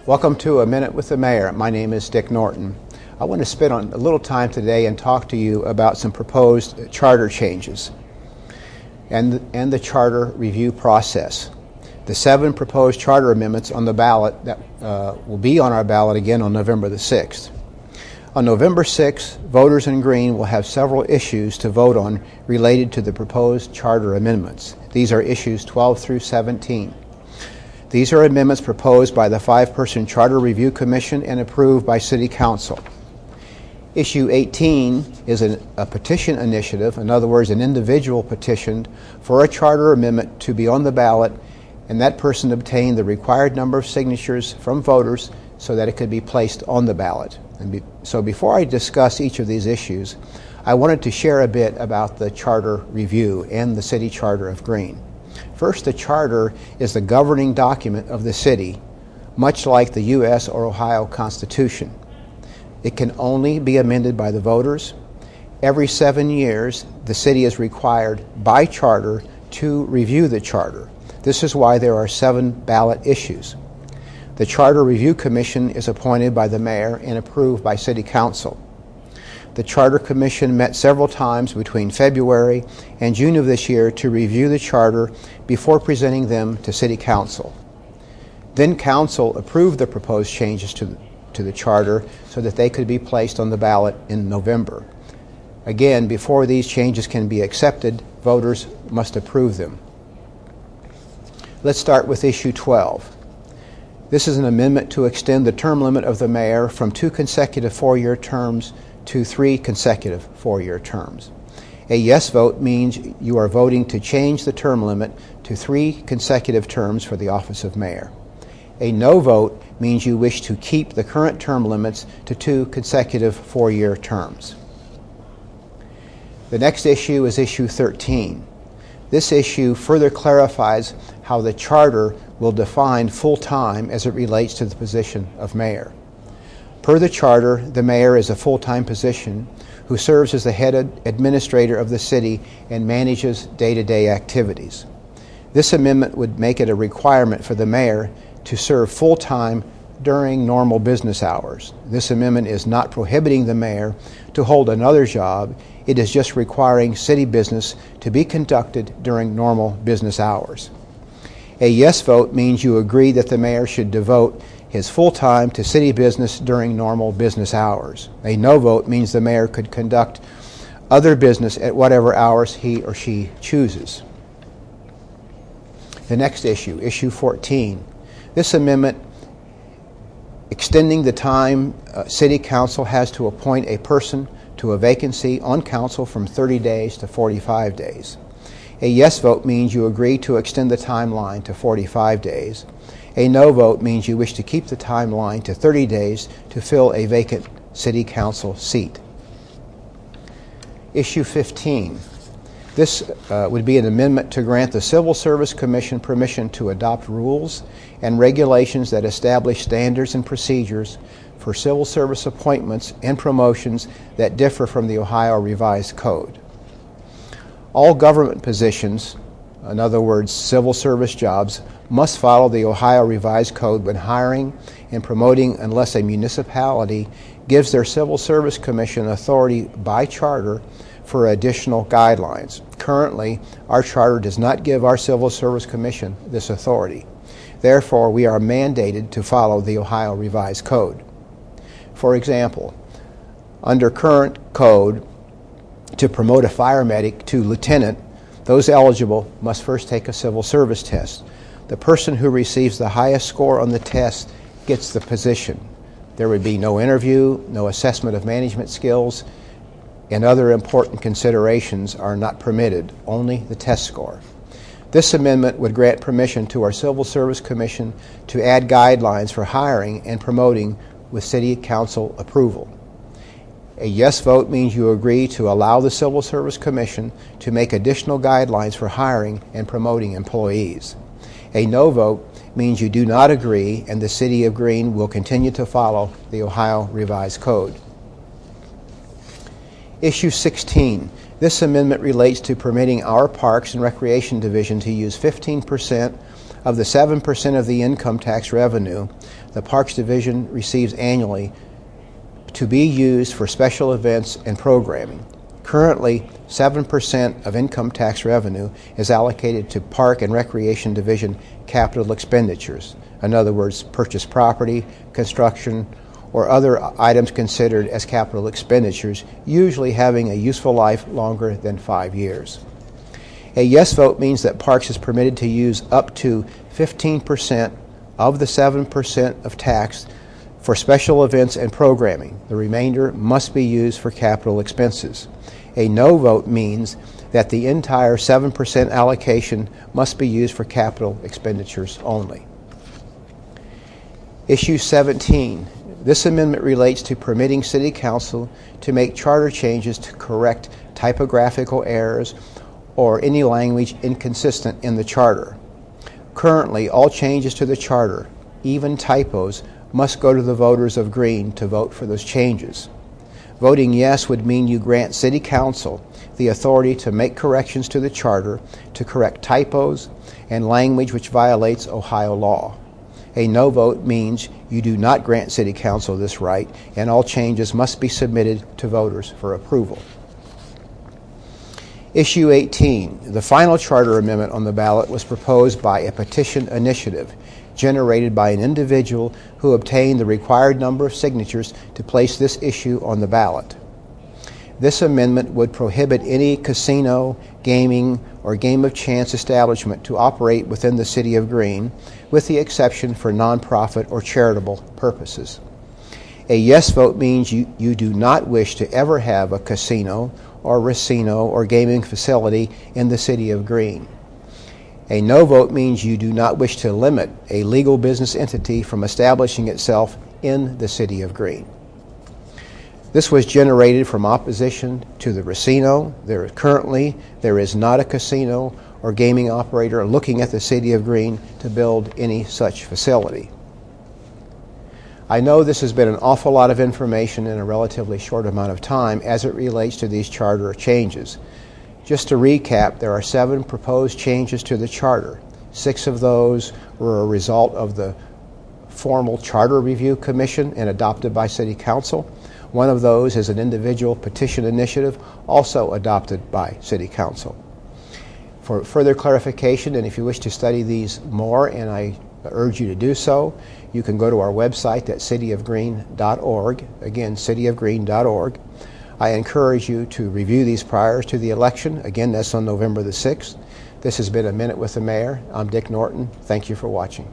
Welcome to A Minute with the Mayor. My name is Dick Norton. I want to spend a little time today and talk to you about some proposed charter changes and the charter review process. The 7 proposed charter amendments on the ballot that will be on our ballot again on November the 6th. On November 6th, voters in Green will have several issues to vote on related to the proposed charter amendments. These are issues 12 through 17. These are amendments proposed by the 5-person Charter Review Commission and approved by City Council. Issue 18 is a petition initiative, in other words, an individual petitioned for a charter amendment to be on the ballot, and that person obtained the required number of signatures from voters so that it could be placed on the ballot. So before I discuss each of these issues, I wanted to share a bit about the charter review and the City Charter of Green. First, the charter is the governing document of the city, much like the U.S. or Ohio Constitution. It can only be amended by the voters. Every 7 years, the city is required by charter to review the charter. This is why there are 7 ballot issues. The Charter Review Commission is appointed by the mayor and approved by City Council. The Charter Commission met several times between February and June of this year to review the charter before presenting them to City Council. Then Council approved the proposed changes to the charter so that they could be placed on the ballot in November. Again, before these changes can be accepted, voters must approve them. Let's start with issue 12. This is an amendment to extend the term limit of the mayor from 2 consecutive 4-year terms to 3 consecutive 4-year terms. A yes vote means you are voting to change the term limit to 3 consecutive terms for the office of mayor. A no vote means you wish to keep the current term limits to 2 consecutive 4-year terms. The next issue is issue 13. This issue further clarifies how the charter will define full-time as it relates to the position of mayor. Per the charter, the mayor is a full-time position who serves as the head administrator of the city and manages day-to-day activities. This amendment would make it a requirement for the mayor to serve full-time during normal business hours. This amendment is not prohibiting the mayor to hold another job. It is just requiring city business to be conducted during normal business hours. A yes vote means you agree that the mayor should devote his full time to city business during normal business hours. A no vote means the mayor could conduct other business at whatever hours he or she chooses. The next issue, issue 14. This amendment extending the time City Council has to appoint a person to a vacancy on council from 30 days to 45 days. A yes vote means you agree to extend the timeline to 45 days. A no vote means you wish to keep the timeline to 30 days to fill a vacant City Council seat. Issue 15. This would be an amendment to grant the Civil Service Commission permission to adopt rules and regulations that establish standards and procedures for civil service appointments and promotions that differ from the Ohio Revised Code. All government positions, in other words, civil service jobs, must follow the Ohio Revised Code when hiring and promoting unless a municipality gives their Civil Service Commission authority by charter for additional guidelines. Currently, our charter does not give our Civil Service Commission this authority. Therefore, we are mandated to follow the Ohio Revised Code. For example, under current code, to promote a fire medic to lieutenant, those eligible must first take a civil service test. The person who receives the highest score on the test gets the position. There would be no interview, no assessment of management skills, and other important considerations are not permitted, only the test score. This amendment would grant permission to our Civil Service Commission to add guidelines for hiring and promoting with City Council approval. A yes vote means you agree to allow the Civil Service Commission to make additional guidelines for hiring and promoting employees. A no vote means you do not agree and the City of Green will continue to follow the Ohio Revised Code. Issue 16. This amendment relates to permitting our Parks and Recreation Division to use 15% Of the 7% of the income tax revenue the Parks Division receives annually to be used for special events and programming. Currently, 7% of income tax revenue is allocated to Park and Recreation Division capital expenditures. In other words, purchase property, construction, or other items considered as capital expenditures, usually having a useful life longer than 5 years. A yes vote means that Parks is permitted to use up to 15% of the 7% of tax for special events and programming. The remainder must be used for capital expenses. A no vote means that the entire 7% allocation must be used for capital expenditures only. Issue 17. This amendment relates to permitting City Council to make charter changes to correct typographical errors or any language inconsistent in the charter. Currently, all changes to the charter, even typos, must go to the voters of Green to vote for those changes. Voting yes would mean you grant City Council the authority to make corrections to the charter to correct typos and language which violates Ohio law. A no vote means you do not grant City Council this right, and all changes must be submitted to voters for approval. Issue 18. The final charter amendment on the ballot was proposed by a petition initiative generated by an individual who obtained the required number of signatures to place this issue on the ballot. This amendment would prohibit any casino, gaming, or game of chance establishment to operate within the City of Green, with the exception for nonprofit or charitable purposes. A yes vote means you do not wish to ever have a casino or racino or gaming facility in the City of Green. A no vote means you do not wish to limit a legal business entity from establishing itself in the City of Green. This was generated from opposition to the racino. Currently, there is not a casino or gaming operator looking at the City of Green to build any such facility. I know this has been an awful lot of information in a relatively short amount of time as it relates to these charter changes. Just to recap, there are 7 proposed changes to the charter. 6 of those were a result of the formal Charter Review Commission and adopted by City Council. 1 of those is an individual petition initiative, also adopted by City Council. For further clarification, and if you wish to study these more, and I urge you to do so, you can go to our website at cityofgreen.org. Again, cityofgreen.org. I encourage you to review these prior to the election. Again, that's on November the 6th. This has been A Minute with the Mayor. I'm Dick Norton. Thank you for watching.